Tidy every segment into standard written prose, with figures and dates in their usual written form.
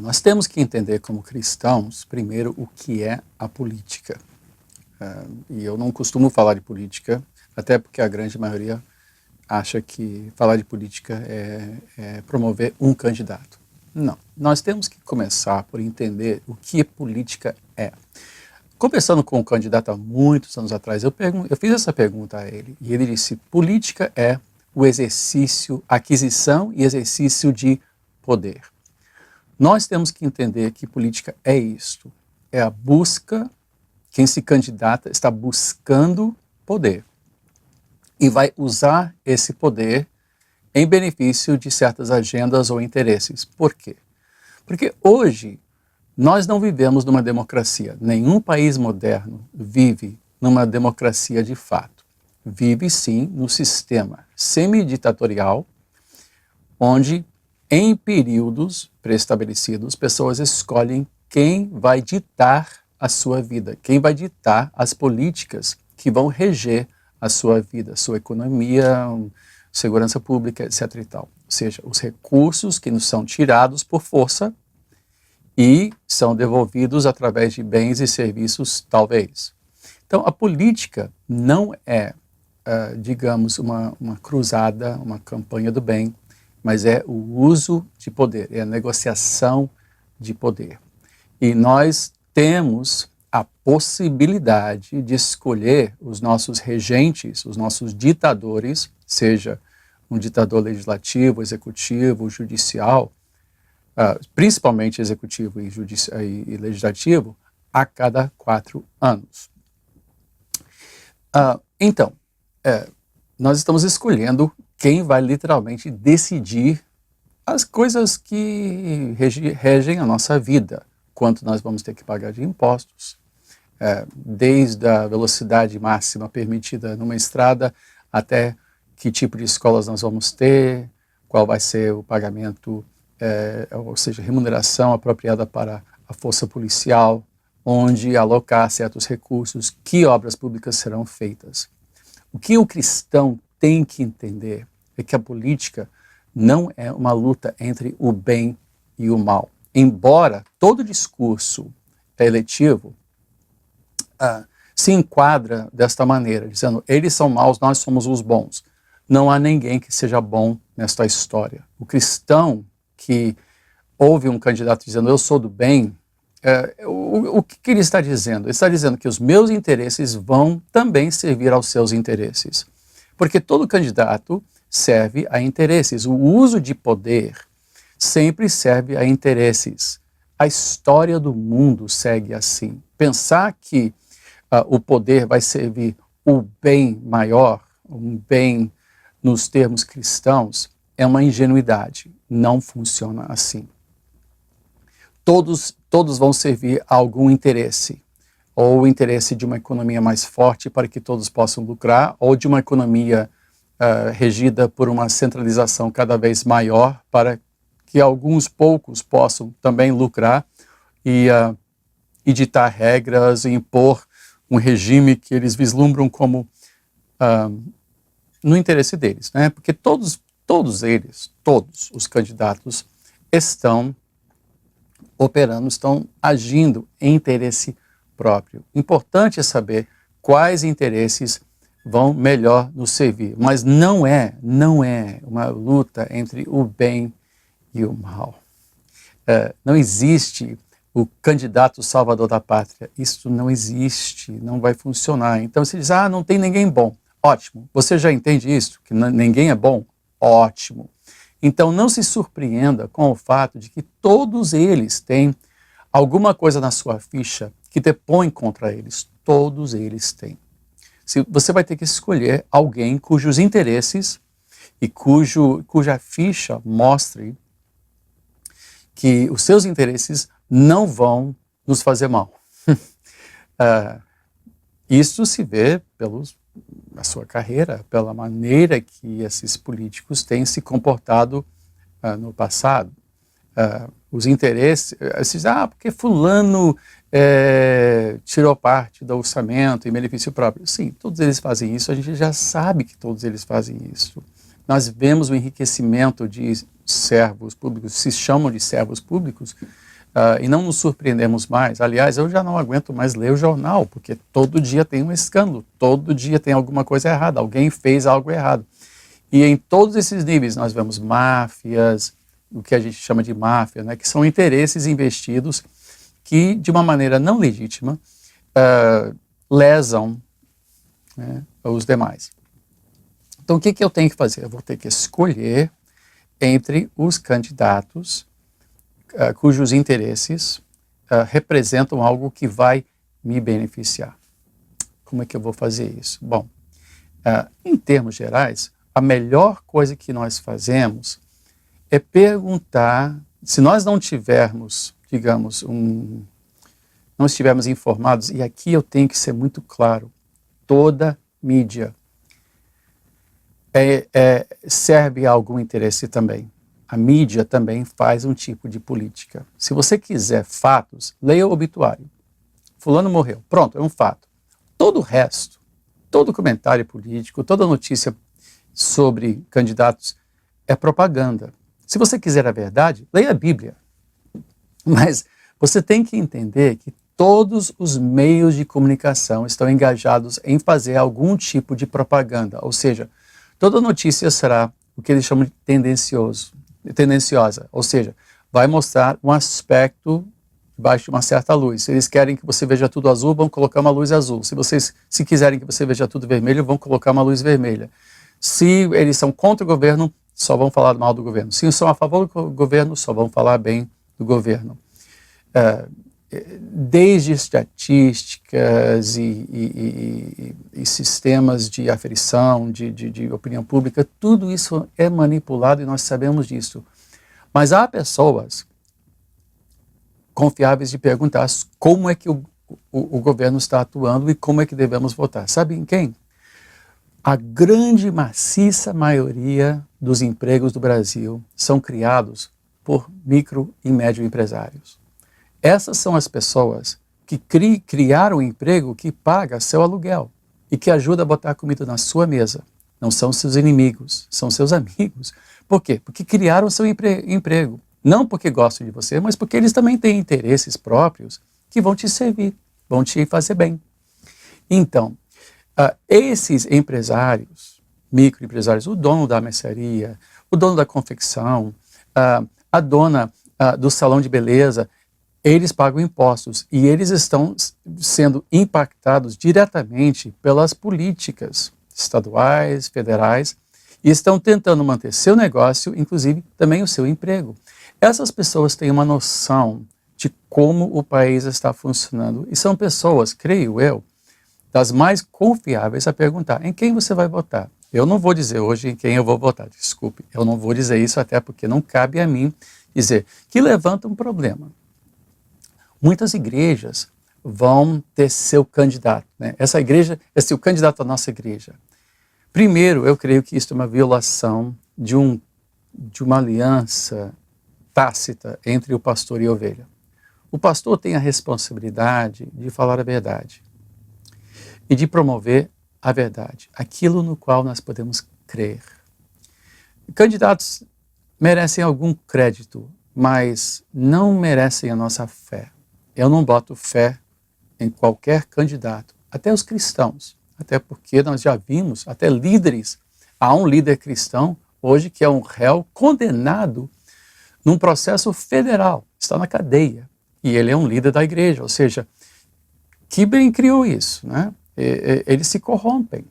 Nós temos que entender como cristãos, primeiro, o que é a política. E eu não costumo falar de política, até porque a grande maioria acha que falar de política é promover um candidato. Não, nós temos que começar por entender o que política é. Conversando com um candidato há muitos anos atrás, eu fiz essa pergunta a ele, e ele disse: política é o exercício, aquisição e exercício de poder. Nós temos que entender que política é isto, é a busca, quem se candidata está buscando poder e vai usar esse poder em benefício de certas agendas ou interesses. Por quê? Porque hoje nós não vivemos numa democracia. Nenhum país moderno vive numa democracia de fato. Vive sim no sistema semiditatorial, onde em períodos pré-estabelecidos, pessoas escolhem quem vai ditar a sua vida, quem vai ditar as políticas que vão reger a sua vida, sua economia, segurança pública, etc. e tal. Ou seja, os recursos que nos são tirados por força e são devolvidos através de bens e serviços, talvez. Então, a política não é, digamos, uma cruzada, uma campanha do bem, mas é o uso de poder, é a negociação de poder. E nós temos a possibilidade de escolher os nossos regentes, os nossos ditadores, seja um ditador legislativo, executivo, judicial, principalmente executivo e legislativo, a cada 4 anos. Então, nós estamos escolhendo quem vai literalmente decidir as coisas que regem a nossa vida, quanto nós vamos ter que pagar de impostos, desde a velocidade máxima permitida numa estrada até que tipo de escolas nós vamos ter, qual vai ser o pagamento, ou seja, remuneração apropriada para a força policial, onde alocar certos recursos, que obras públicas serão feitas. O que o cristão tem que entender é que a política não é uma luta entre o bem e o mal. Embora todo discurso eletivo se enquadra desta maneira, dizendo: eles são maus, nós somos os bons. Não há ninguém que seja bom nesta história. O cristão que ouve um candidato dizendo: eu sou do bem, o que ele está dizendo? Ele está dizendo que os meus interesses vão também servir aos seus interesses. Porque todo candidato serve a interesses. O uso de poder sempre serve a interesses. A história do mundo segue assim. Pensar que o poder vai servir o bem maior, um bem nos termos cristãos, é uma ingenuidade. Não funciona assim. Todos vão servir a algum interesse. Ou o interesse de uma economia mais forte para que todos possam lucrar, ou de uma economia regida por uma centralização cada vez maior para que alguns poucos possam também lucrar e ditar regras e impor um regime que eles vislumbram como no interesse deles, né? Porque todos os candidatos estão operando, estão agindo em interesse próprio. Importante é saber quais interesses vão melhor nos servir, mas não é uma luta entre o bem e o mal. Não existe o candidato salvador da pátria. Isso não existe, não vai funcionar. Então você diz: não tem ninguém bom. Ótimo. Você já entende isso? Que ninguém é bom? Ótimo. Então não se surpreenda com o fato de que todos eles têm alguma coisa na sua ficha que depõe contra eles. Todos eles têm. Você vai ter que escolher alguém cujos interesses e cuja ficha mostre que os seus interesses não vão nos fazer mal. Isso se vê na sua carreira, pela maneira que esses políticos têm se comportado no passado. Os interesses, porque fulano tirou parte do orçamento em benefício próprio. Sim, todos eles fazem isso, a gente já sabe que todos eles fazem isso. Nós vemos o enriquecimento de servos públicos se chamam de servos públicos, e não nos surpreendemos mais. Aliás, eu já não aguento mais ler o jornal, porque todo dia tem um escândalo, todo dia tem alguma coisa errada, alguém fez algo errado. E em todos esses níveis nós vemos máfias, o que a gente chama de máfia, né, que são interesses investidos que, de uma maneira não legítima, lesam, né, os demais. Então, o que eu tenho que fazer? Eu vou ter que escolher entre os candidatos cujos interesses representam algo que vai me beneficiar. Como é que eu vou fazer isso? Bom, em termos gerais, a melhor coisa que nós fazemos é perguntar, se nós não tivermos, digamos, não estivermos informados, e aqui eu tenho que ser muito claro, toda mídia serve a algum interesse também. A mídia também faz um tipo de política. Se você quiser fatos, leia o obituário. Fulano morreu. Pronto, é um fato. Todo o resto, todo comentário político, toda notícia sobre candidatos é propaganda. Se você quiser a verdade, leia a Bíblia. Mas você tem que entender que todos os meios de comunicação estão engajados em fazer algum tipo de propaganda. Ou seja, toda notícia será o que eles chamam de tendenciosa, ou seja, vai mostrar um aspecto debaixo de uma certa luz. Se eles querem que você veja tudo azul, vão colocar uma luz azul. Se quiserem que você veja tudo vermelho, vão colocar uma luz vermelha. Se eles são contra o governo, só vão falar mal do governo. Se são a favor do governo, só vão falar bem do governo. Desde estatísticas e sistemas de aferição, de opinião pública, tudo isso é manipulado e nós sabemos disso. Mas há pessoas confiáveis de perguntar como é que o governo está atuando e como é que devemos votar. Sabe em quem? A grande, maciça maioria dos empregos do Brasil são criados por micro e médio empresários. Essas são as pessoas que criaram um emprego que paga seu aluguel e que ajuda a botar comida na sua mesa. Não são seus inimigos, são seus amigos. Por quê? Porque criaram seu emprego. Não porque gostam de você, mas porque eles também têm interesses próprios que vão te servir, vão te fazer bem. Então, esses empresários, microempresários, o dono da mercearia, o dono da confecção, a dona do salão de beleza, eles pagam impostos e eles estão sendo impactados diretamente pelas políticas estaduais, federais, e estão tentando manter seu negócio, inclusive também o seu emprego. Essas pessoas têm uma noção de como o país está funcionando e são pessoas, creio eu, das mais confiáveis a perguntar em quem você vai votar. Eu não vou dizer hoje em quem eu vou votar, desculpe, eu não vou dizer isso até porque não cabe a mim dizer que levanta um problema. Muitas igrejas vão ter seu candidato, né? Essa igreja é seu candidato à nossa igreja. Primeiro, eu creio que isso é uma violação de uma aliança tácita entre o pastor e a ovelha. O pastor tem a responsabilidade de falar a verdade e de promover a verdade, aquilo no qual nós podemos crer. Candidatos merecem algum crédito, mas não merecem a nossa fé. Eu não boto fé em qualquer candidato, até os cristãos, até porque nós já vimos, até líderes, há um líder cristão hoje que é um réu condenado num processo federal, está na cadeia, e ele é um líder da igreja, ou seja, que bem criou isso, né? Eles se corrompem.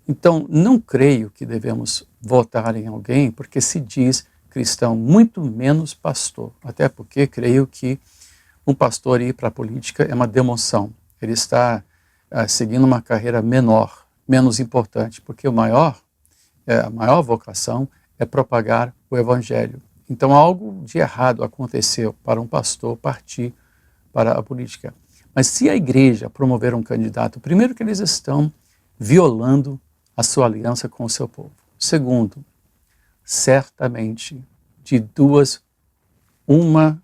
Então, não creio que devemos votar em alguém porque se diz cristão, muito menos pastor, até porque creio que um pastor ir para a política é uma demoção. Ele está seguindo uma carreira menor, menos importante, porque a maior vocação é propagar o evangelho. Então algo de errado aconteceu para um pastor partir para a política. Mas se a igreja promover um candidato, primeiro que eles estão violando a sua aliança com o seu povo. Segundo, certamente, de duas, uma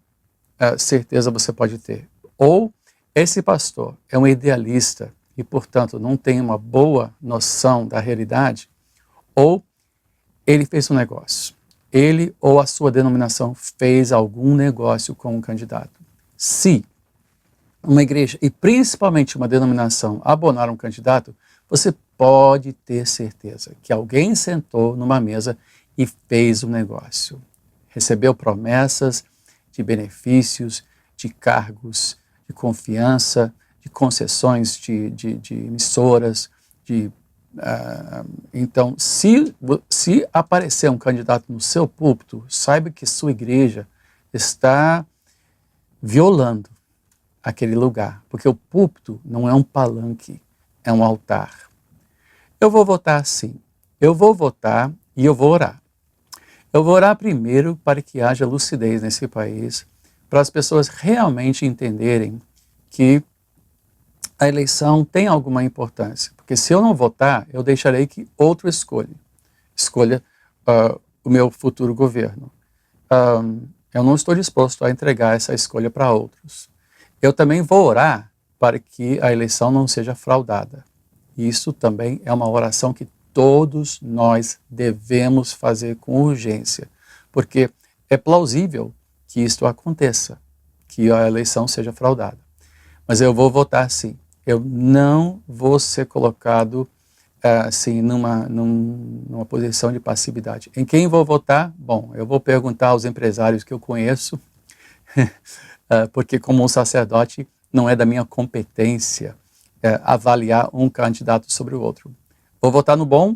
certeza você pode ter. Ou esse pastor é um idealista e, portanto, não tem uma boa noção da realidade, ou ele fez um negócio. ele ou a sua denominação fez algum negócio com um candidato. Se uma igreja, e principalmente uma denominação, abonar um candidato, você pode ter certeza que alguém sentou numa mesa e fez um negócio. Recebeu promessas de benefícios, de cargos, de confiança, de concessões de emissoras, então, se aparecer um candidato no seu púlpito, saiba que sua igreja está violando aquele lugar, porque o púlpito não é um palanque, é um altar. Eu vou votar sim, eu vou votar e eu vou orar. Eu vou orar primeiro para que haja lucidez nesse país, para as pessoas realmente entenderem que a eleição tem alguma importância. Porque se eu não votar, eu deixarei que outro escolha o meu futuro governo. Eu não estou disposto a entregar essa escolha para outros. Eu também vou orar para que a eleição não seja fraudada. Isso também é uma oração que todos nós devemos fazer com urgência, porque é plausível que isto aconteça, que a eleição seja fraudada. Mas eu vou votar sim. Eu não vou ser colocado assim numa posição de passividade. Em quem vou votar? Bom, eu vou perguntar aos empresários que eu conheço, porque como um sacerdote não é da minha competência avaliar um candidato sobre o outro. Vou votar no bom?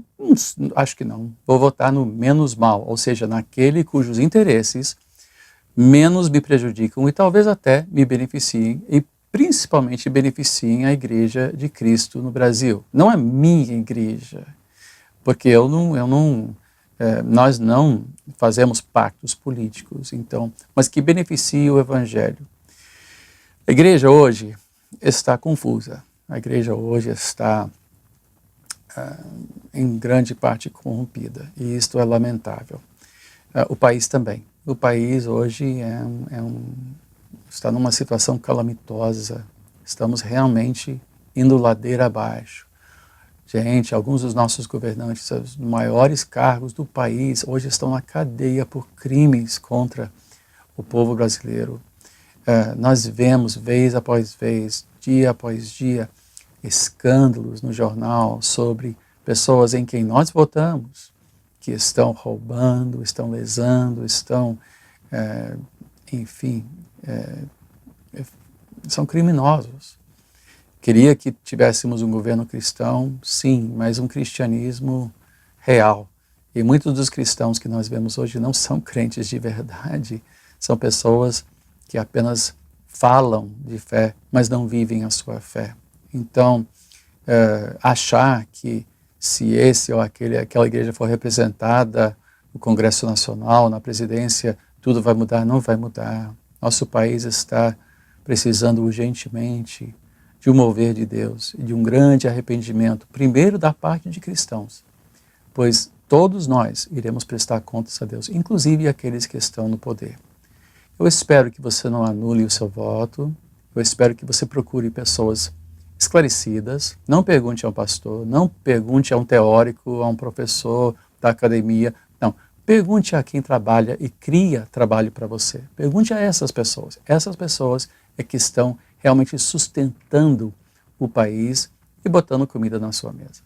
Acho que não. Vou votar no menos mal, ou seja, naquele cujos interesses menos me prejudicam e talvez até me beneficiem e principalmente beneficiem a Igreja de Cristo no Brasil. Não a minha igreja, porque nós não fazemos pactos políticos, então, mas que beneficie o Evangelho. A igreja hoje está confusa. A igreja hoje está em grande parte corrompida, e isto é lamentável. O país também. O país hoje está numa situação calamitosa. Estamos realmente indo ladeira abaixo. Gente, alguns dos nossos governantes, os maiores cargos do país, hoje estão na cadeia por crimes contra o povo brasileiro. Nós vemos, vez após vez, dia após dia, escândalos no jornal sobre pessoas em quem nós votamos, que estão roubando, estão lesando, estão, enfim, são criminosos. Queria que tivéssemos um governo cristão, sim, mas um cristianismo real. E muitos dos cristãos que nós vemos hoje não são crentes de verdade, são pessoas que apenas falam de fé, mas não vivem a sua fé. Então, achar que se esse ou aquela igreja for representada no Congresso Nacional, na presidência, tudo vai mudar, não vai mudar. Nosso país está precisando urgentemente de um mover de Deus e de um grande arrependimento, primeiro da parte de cristãos, pois todos nós iremos prestar contas a Deus, inclusive aqueles que estão no poder. Eu espero que você não anule o seu voto, eu espero que você procure pessoas esclarecidas, não pergunte a um pastor, não pergunte a um teórico, a um professor da academia, não. Pergunte a quem trabalha e cria trabalho para você. Pergunte a essas pessoas. Essas pessoas é que estão realmente sustentando o país e botando comida na sua mesa.